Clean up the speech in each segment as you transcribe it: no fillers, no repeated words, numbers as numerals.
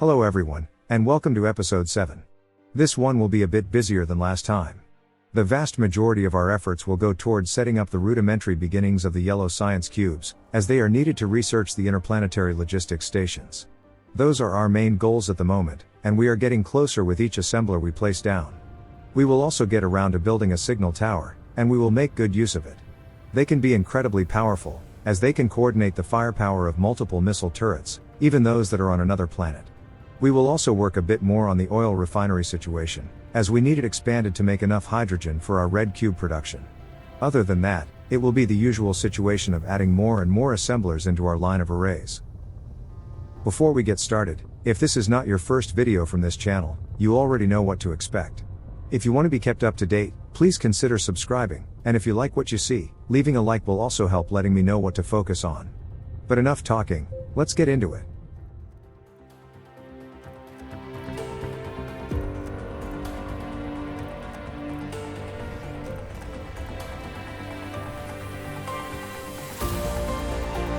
Hello everyone, and welcome to episode 7. This one will be a bit busier than last time. The vast majority of our efforts will go towards setting up the rudimentary beginnings of the yellow science cubes, as they are needed to research the interplanetary logistics stations. Those are our main goals at the moment, and we are getting closer with each assembler we place down. We will also get around to building a signal tower, and we will make good use of it. They can be incredibly powerful, as they can coordinate the firepower of multiple missile turrets, even those that are on another planet. We will also work a bit more on the oil refinery situation, as we need it expanded to make enough hydrogen for our red cube production. Other than that, it will be the usual situation of adding more and more assemblers into our line of arrays. Before we get started, if this is not your first video from this channel, you already know what to expect. If you want to be kept up to date, please consider subscribing, and if you like what you see, leaving a like will also help letting me know what to focus on. But enough talking, let's get into it.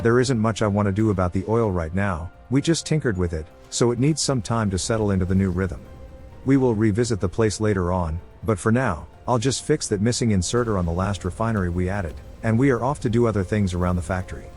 There isn't much I want to do about the oil right now, we just tinkered with it, so it needs some time to settle into the new rhythm. We will revisit the place later on, but for now, I'll just fix that missing inserter on the last refinery we added, and we are off to do other things around the factory.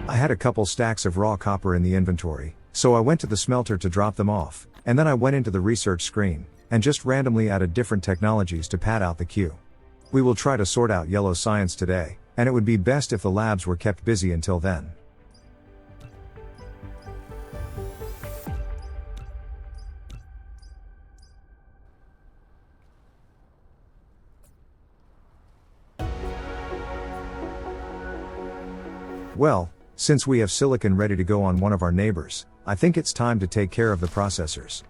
I had a couple stacks of raw copper in the inventory, so I went to the smelter to drop them off, and then I went into the research screen, and just randomly added different technologies to pad out the queue. We will try to sort out yellow science today, and it would be best if the labs were kept busy until then. Well, since we have silicon ready to go on one of our neighbors, I think it's time to take care of the processors.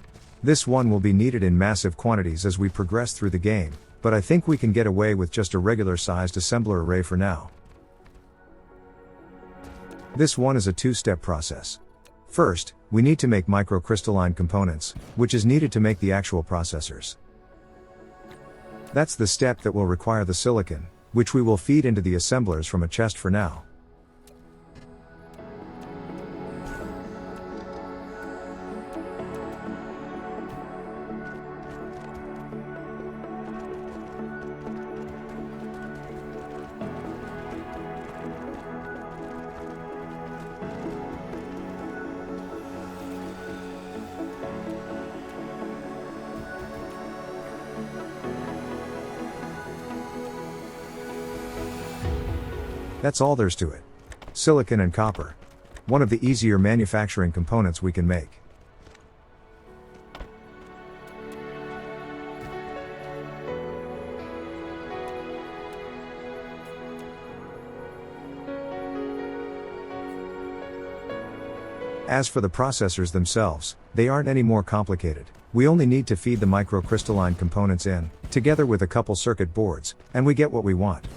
This one will be needed in massive quantities as we progress through the game, but I think we can get away with just a regular sized assembler array for now. This one is a two-step process. First, we need to make microcrystalline components, which is needed to make the actual processors. That's the step that will require the silicon, which we will feed into the assemblers from a chest for now. That's all there's to it. Silicon and copper. One of the easier manufacturing components we can make. As for the processors themselves, they aren't any more complicated. We only need to feed the microcrystalline components in, together with a couple circuit boards, and we get what we want.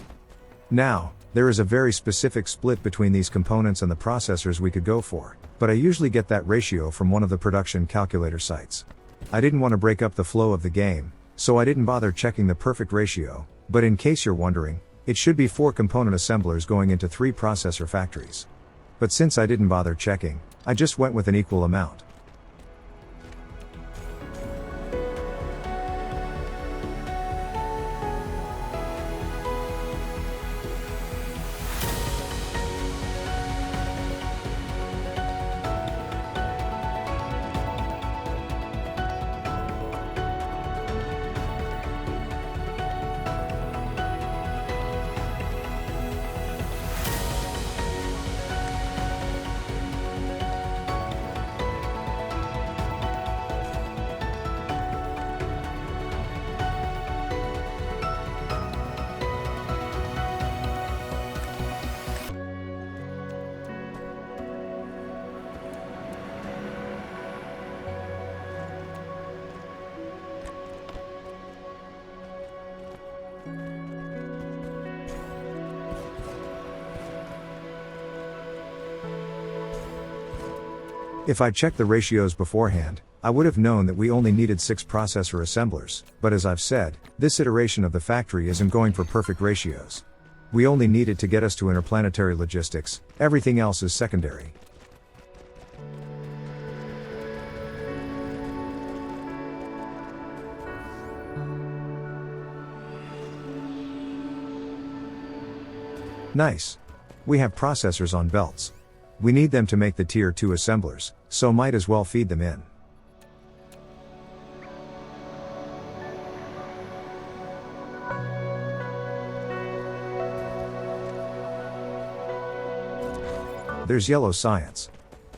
Now, there is a very specific split between these components and the processors we could go for, but I usually get that ratio from one of the production calculator sites. I didn't want to break up the flow of the game, so I didn't bother checking the perfect ratio, but in case you're wondering, it should be 4 component assemblers going into 3 processor factories. But since I didn't bother checking, I just went with an equal amount. If I checked the ratios beforehand, I would have known that we only needed 6 processor assemblers, but as I've said, this iteration of the factory isn't going for perfect ratios. We only need it to get us to interplanetary logistics, everything else is secondary. Nice. We have processors on belts. We need them to make the tier 2 assemblers, so might as well feed them in. There's yellow science.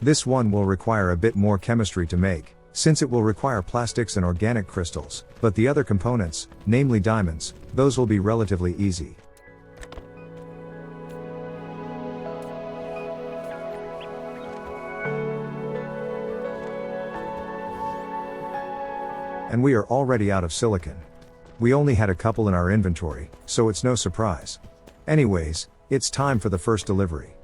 This one will require a bit more chemistry to make, since it will require plastics and organic crystals, but the other components, namely diamonds, those will be relatively easy. And we are already out of silicon. We only had a couple in our inventory, so it's no surprise. Anyways, it's time for the first delivery.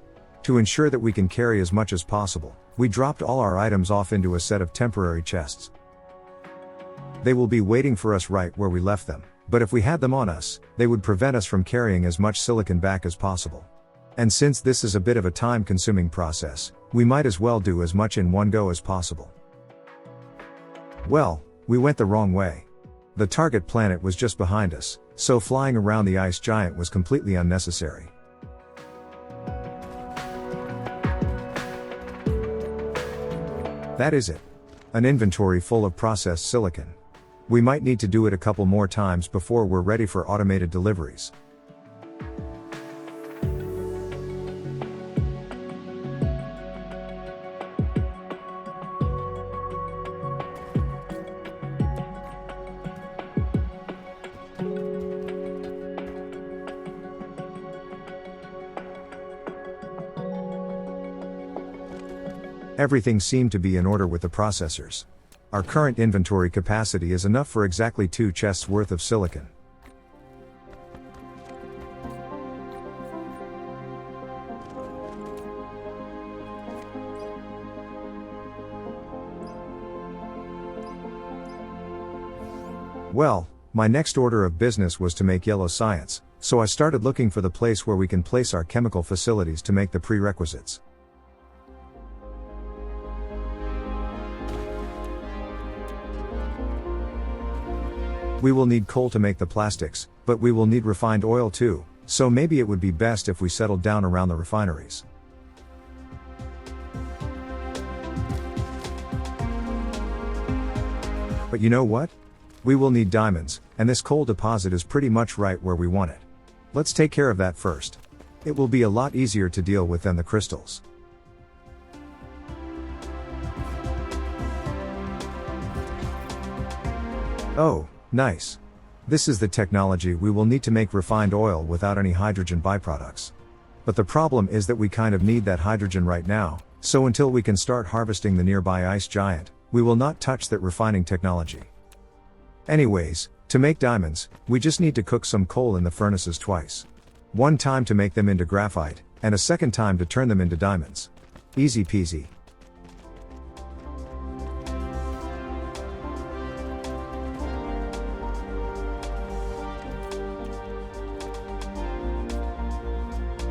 To ensure that we can carry as much as possible, we dropped all our items off into a set of temporary chests. They will be waiting for us right where we left them, but if we had them on us, they would prevent us from carrying as much silicon back as possible. And since this is a bit of a time-consuming process, we might as well do as much in one go as possible. Well, we went the wrong way. The target planet was just behind us, so flying around the ice giant was completely unnecessary. That is it. An inventory full of processed silicon. We might need to do it a couple more times before we're ready for automated deliveries. Everything seemed to be in order with the processors. Our current inventory capacity is enough for exactly 2 chests worth of silicon. Well, my next order of business was to make yellow science, so I started looking for the place where we can place our chemical facilities to make the prerequisites. We will need coal to make the plastics, but we will need refined oil too, so maybe it would be best if we settled down around the refineries. But you know what? We will need diamonds, and this coal deposit is pretty much right where we want it. Let's take care of that first. It will be a lot easier to deal with than the crystals. Oh, nice. This is the technology we will need to make refined oil without any hydrogen byproducts. But the problem is that we kind of need that hydrogen right now, so until we can start harvesting the nearby ice giant, we will not touch that refining technology. Anyways, to make diamonds, we just need to cook some coal in the furnaces twice. One time to make them into graphite, and a second time to turn them into diamonds. Easy peasy.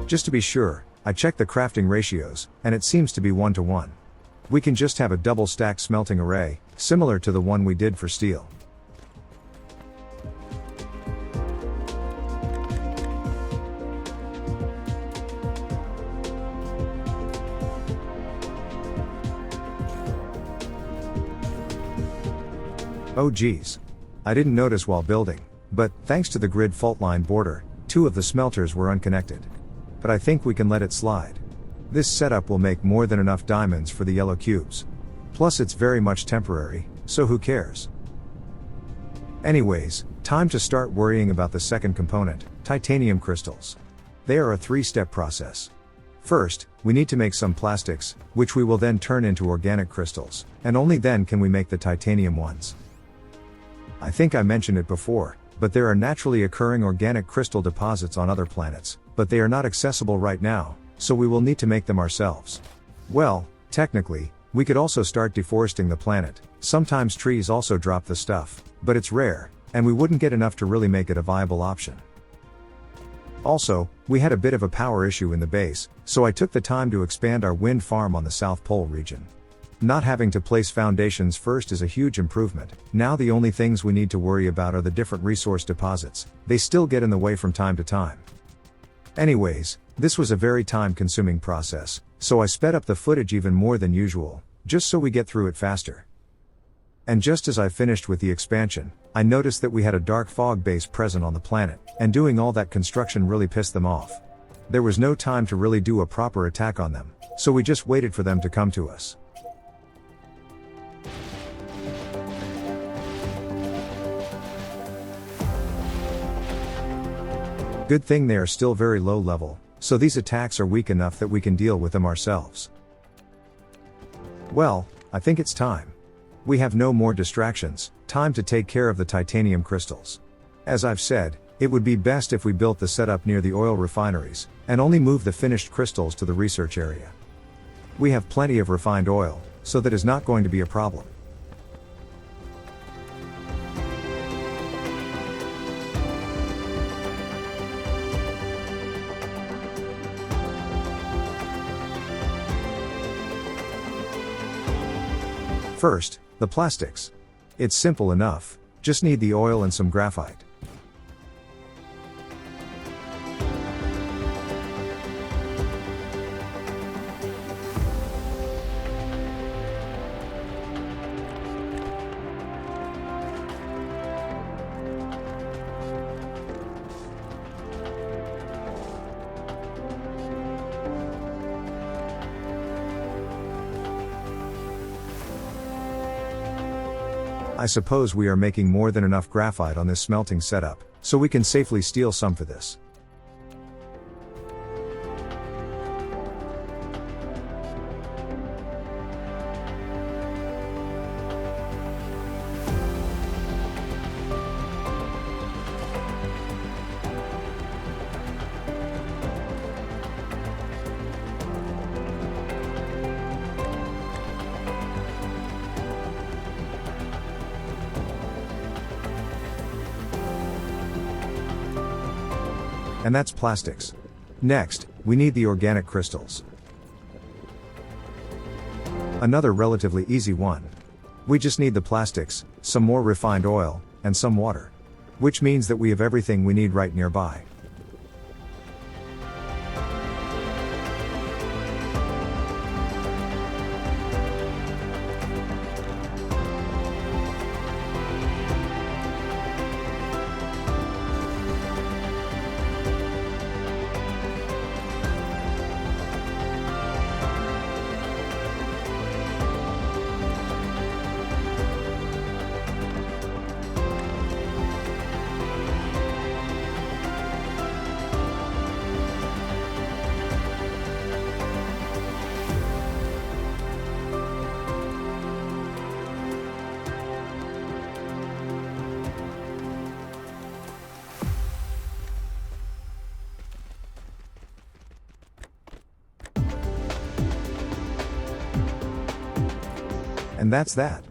Just to be sure, I checked the crafting ratios, and it seems to be 1:1. We can just have a double stack smelting array, similar to the one we did for steel. Oh geez. I didn't notice while building, but thanks to the grid fault line border, 2 of the smelters were unconnected. But I think we can let it slide. This setup will make more than enough diamonds for the yellow cubes. Plus it's very much temporary, so who cares? Anyways, time to start worrying about the second component, titanium crystals. They are a 3-step process. First, we need to make some plastics, which we will then turn into organic crystals, and only then can we make the titanium ones. I think I mentioned it before, but there are naturally occurring organic crystal deposits on other planets, but they are not accessible right now, so we will need to make them ourselves. Well, technically, We could also start deforesting the planet. Sometimes trees also drop the stuff, but it's rare, and we wouldn't get enough to really make it a viable option. Also, we had a bit of a power issue in the base, so I took the time to expand our wind farm on the South Pole region. Not having to place foundations first is a huge improvement. Now the only things we need to worry about are the different resource deposits. They still get in the way from time to time. Anyways, this was a very time-consuming process, so I sped up the footage even more than usual, just so we get through it faster. And just as I finished with the expansion, I noticed that we had a dark fog base present on the planet, and doing all that construction really pissed them off. There was no time to really do a proper attack on them, so we just waited for them to come to us. Good thing they are still very low level, so these attacks are weak enough that we can deal with them ourselves. Well, I think it's time. We have no more distractions, time to take care of the titanium crystals. As I've said, it would be best if we built the setup near the oil refineries, and only move the finished crystals to the research area. We have plenty of refined oil, so that is not going to be a problem. First, the plastics. It's simple enough, just need the oil and some graphite. I suppose we are making more than enough graphite on this smelting setup, so we can safely steal some for this. And that's plastics. Next, we need the organic crystals. Another relatively easy one. We just need the plastics, some more refined oil, and some water. Which means that we have everything we need right nearby. And that's that.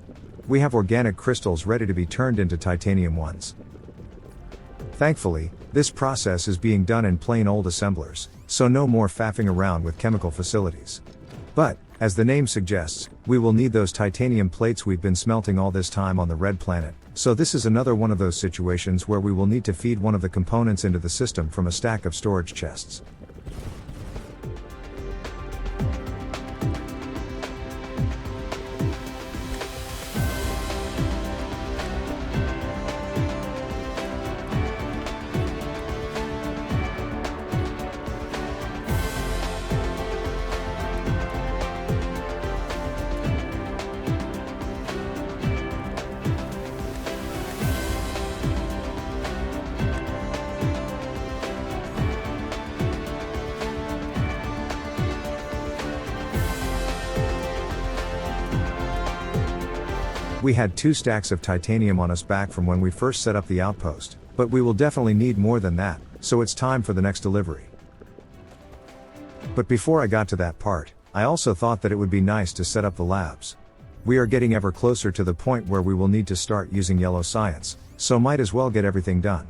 We have organic crystals ready to be turned into titanium ones. Thankfully, this process is being done in plain old assemblers, so no more faffing around with chemical facilities. But, as the name suggests, we will need those titanium plates we've been smelting all this time on the red planet, so this is another one of those situations where we will need to feed one of the components into the system from a stack of storage chests. We had 2 stacks of titanium on us back from when we first set up the outpost, but we will definitely need more than that, so it's time for the next delivery. But before I got to that part, I also thought that it would be nice to set up the labs. We are getting ever closer to the point where we will need to start using yellow science, so might as well get everything done.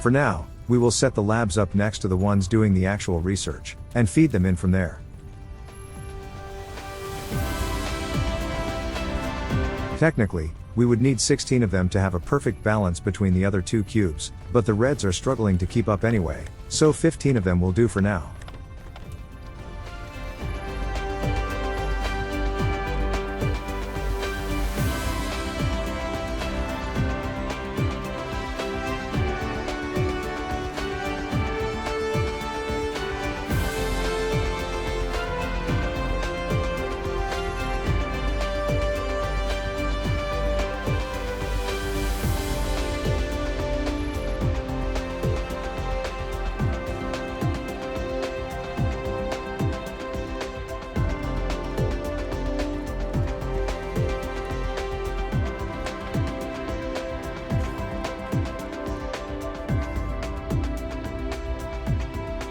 For now, we will set the labs up next to the ones doing the actual research, and feed them in from there. Technically, we would need 16 of them to have a perfect balance between the other 2 cubes, but the reds are struggling to keep up anyway, so 15 of them will do for now.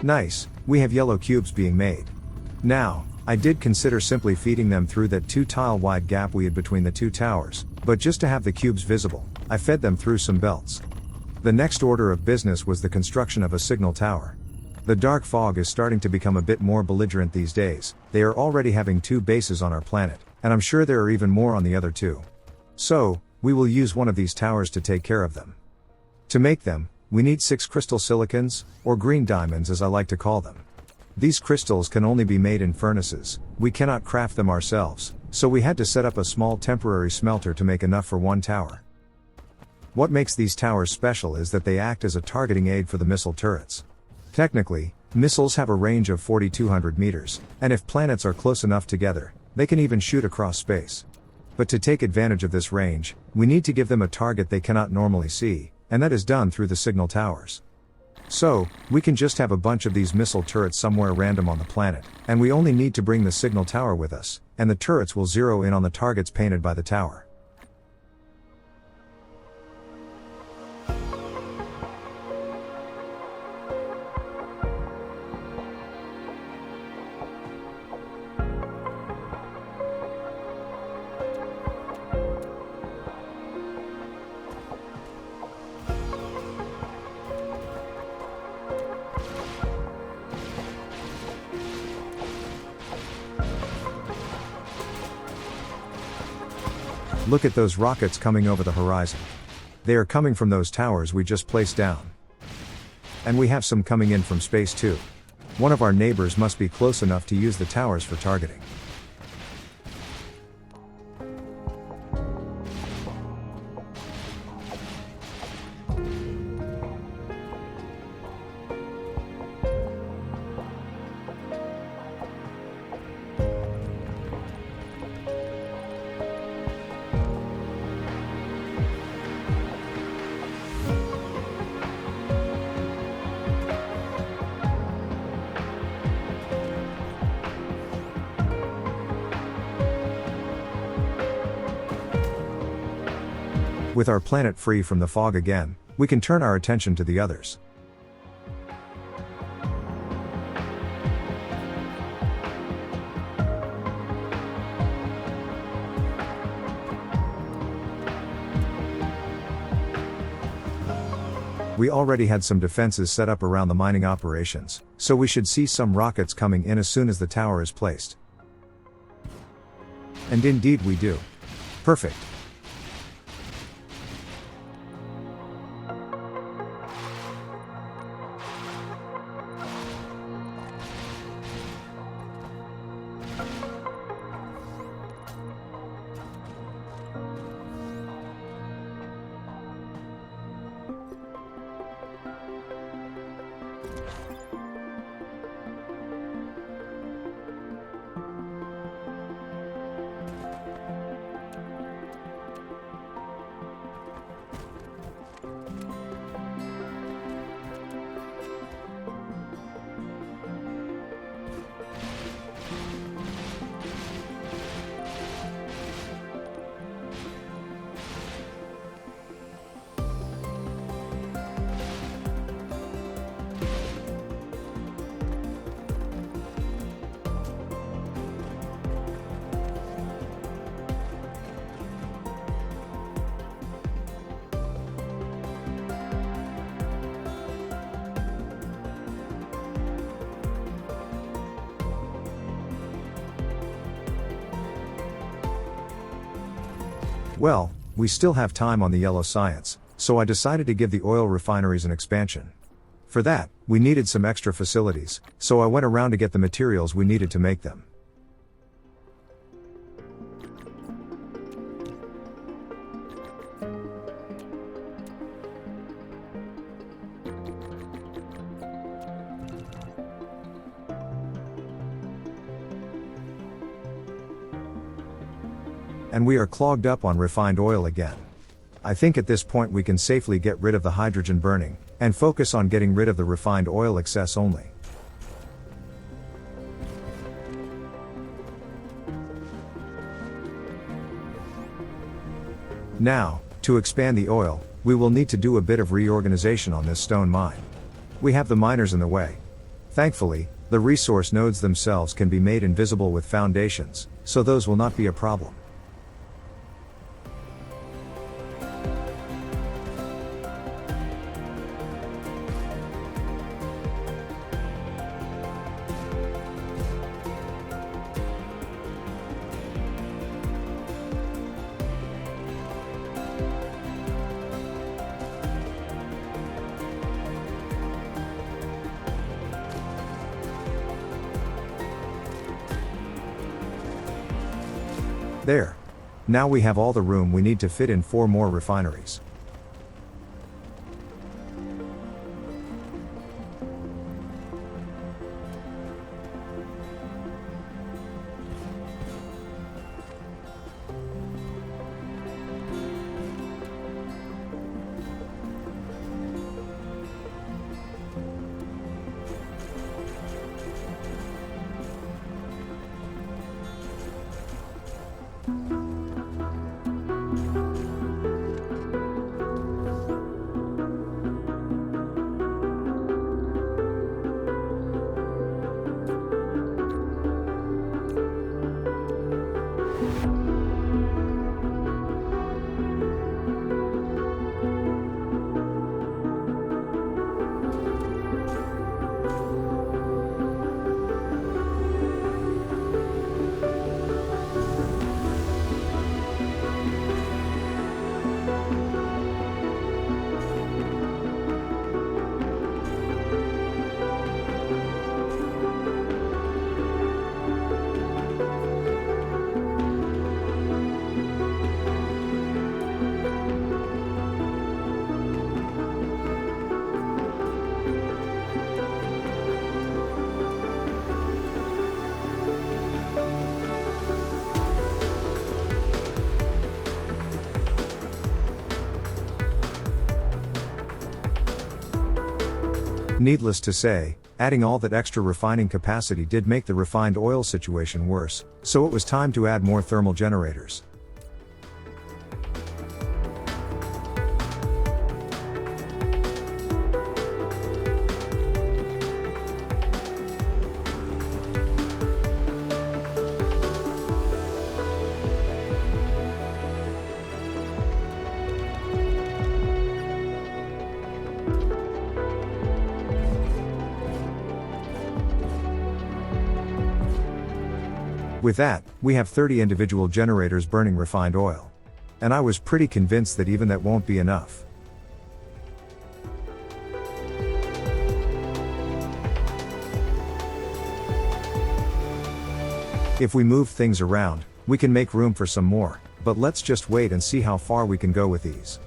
Nice, we have yellow cubes being made. Now, I did consider simply feeding them through that 2-tile wide gap we had between the 2 towers, but just to have the cubes visible, I fed them through some belts. The next order of business was the construction of a signal tower. The dark fog is starting to become a bit more belligerent these days. They are already having 2 bases on our planet, and I'm sure there are even more on the other 2. So, we will use one of these towers to take care of them. To make them, we need 6 crystal silicons, or green diamonds as I like to call them. These crystals can only be made in furnaces, we cannot craft them ourselves, so we had to set up a small temporary smelter to make enough for 1 tower. What makes these towers special is that they act as a targeting aid for the missile turrets. Technically, missiles have a range of 4,200 meters, and if planets are close enough together, they can even shoot across space. But to take advantage of this range, we need to give them a target they cannot normally see, and that is done through the signal towers. So, we can just have a bunch of these missile turrets somewhere random on the planet, and we only need to bring the signal tower with us, and the turrets will zero in on the targets painted by the tower. Look at those rockets coming over the horizon. They are coming from those towers we just placed down. And we have some coming in from space too. One of our neighbors must be close enough to use the towers for targeting. With our planet free from the fog again, we can turn our attention to the others. We already had some defenses set up around the mining operations, so we should see some rockets coming in as soon as the tower is placed. And indeed we do. Perfect. Well, we still have time on the yellow science, so I decided to give the oil refineries an expansion. For that, we needed some extra facilities, so I went around to get the materials we needed to make them. And we are clogged up on refined oil again. I think at this point we can safely get rid of the hydrogen burning, and focus on getting rid of the refined oil excess only. Now, to expand the oil, we will need to do a bit of reorganization on this stone mine. We have the miners in the way. Thankfully, the resource nodes themselves can be made invisible with foundations, so those will not be a problem. There. Now we have all the room we need to fit in 4 more refineries. Needless to say, adding all that extra refining capacity did make the refined oil situation worse, so it was time to add more thermal generators. With that, we have 30 individual generators burning refined oil. And I was pretty convinced that even that won't be enough. If we move things around, we can make room for some more, but let's just wait and see how far we can go with these.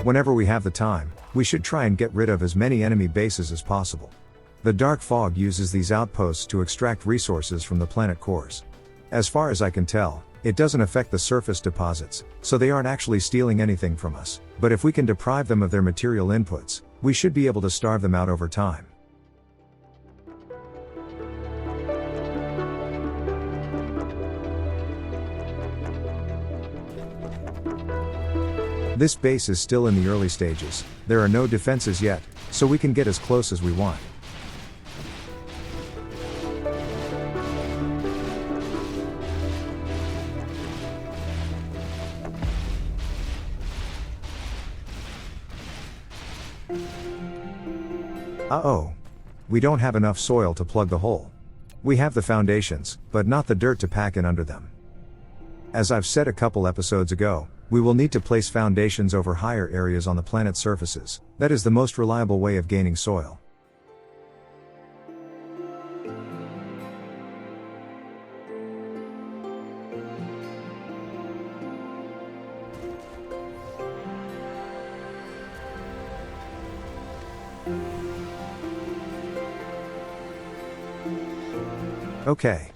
Whenever we have the time, we should try and get rid of as many enemy bases as possible. The dark fog uses these outposts to extract resources from the planet cores. As far as I can tell, it doesn't affect the surface deposits, so they aren't actually stealing anything from us, but if we can deprive them of their material inputs, we should be able to starve them out over time. This base is still in the early stages, there are no defenses yet, so we can get as close as we want. Uh-oh. We don't have enough soil to plug the hole. We have the foundations, but not the dirt to pack in under them. As I've said a couple episodes ago, we will need to place foundations over higher areas on the planet's surfaces. That is the most reliable way of gaining soil. Okay.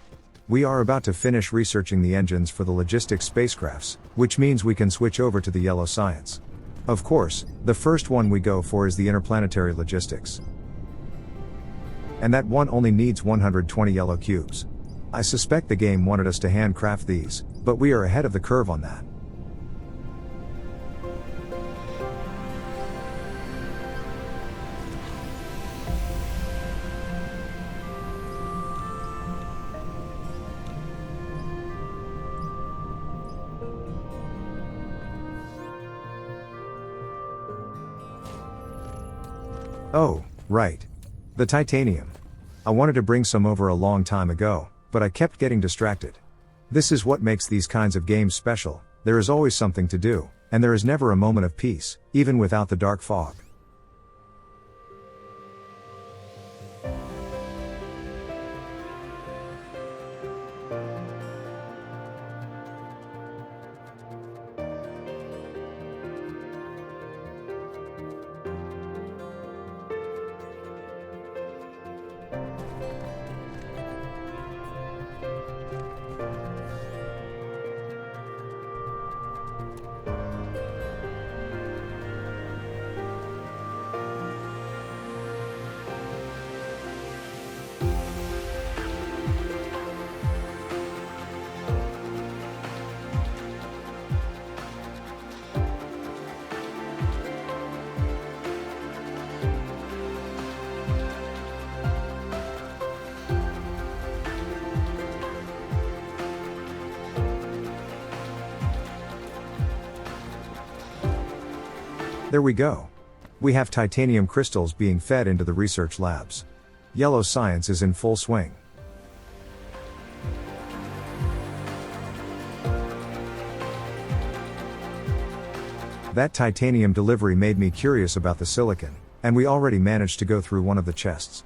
We are about to finish researching the engines for the logistics spacecrafts, which means we can switch over to the yellow science. Of course, the first one we go for is the interplanetary logistics. And that one only needs 120 yellow cubes. I suspect the game wanted us to handcraft these, but we are ahead of the curve on that. Oh, right. The titanium. I wanted to bring some over a long time ago, but I kept getting distracted. This is what makes these kinds of games special. There is always something to do, and there is never a moment of peace, even without the dark fog. There we go. We have titanium crystals being fed into the research labs. Yellow science is in full swing. That titanium delivery made me curious about the silicon, and we already managed to go through one of the chests.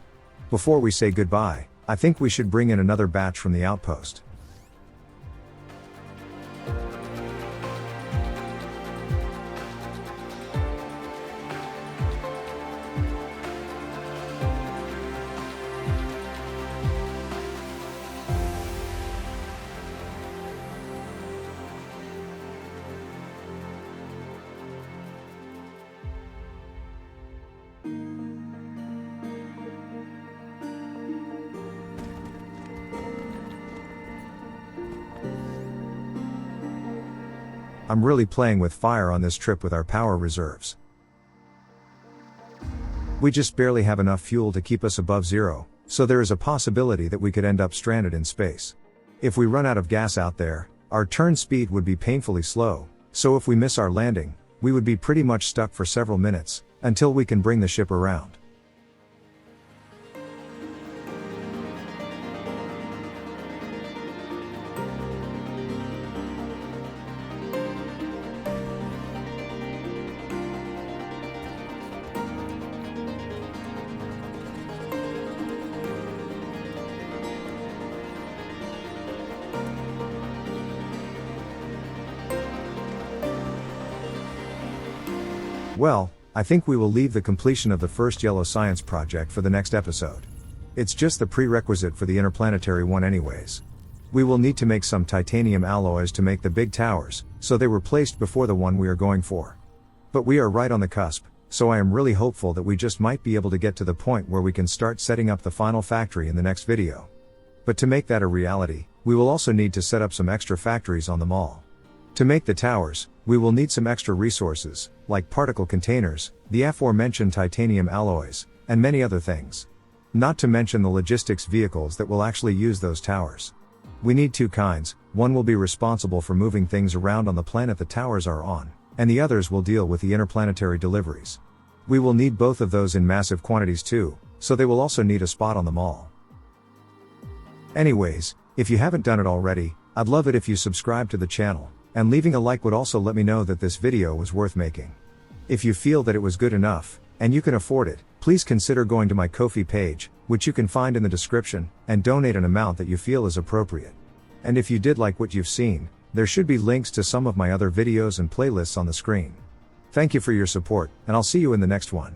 Before we say goodbye, I think we should bring in another batch from the outpost. I'm really playing with fire on this trip with our power reserves. We just barely have enough fuel to keep us above zero, so there is a possibility that we could end up stranded in space. If we run out of gas out there, our turn speed would be painfully slow, so if we miss our landing, we would be pretty much stuck for several minutes, until we can bring the ship around. Well, I think we will leave the completion of the first yellow science project for the next episode. It's just the prerequisite for the interplanetary one anyways. We will need to make some titanium alloys to make the big towers, so they were placed before the one we are going for. But we are right on the cusp, so I am really hopeful that we just might be able to get to the point where we can start setting up the final factory in the next video. But to make that a reality, we will also need to set up some extra factories on the mall. To make the towers, we will need some extra resources, like particle containers, the aforementioned titanium alloys, and many other things. Not to mention the logistics vehicles that will actually use those towers. We need two kinds, one will be responsible for moving things around on the planet the towers are on, and the others will deal with the interplanetary deliveries. We will need both of those in massive quantities too, so they will also need a spot on the mall. Anyways, if you haven't done it already, I'd love it if you subscribe to the channel, and leaving a like would also let me know that this video was worth making. If you feel that it was good enough, and you can afford it, please consider going to my Ko-fi page, which you can find in the description, and donate an amount that you feel is appropriate. And if you did like what you've seen, there should be links to some of my other videos and playlists on the screen. Thank you for your support, and I'll see you in the next one.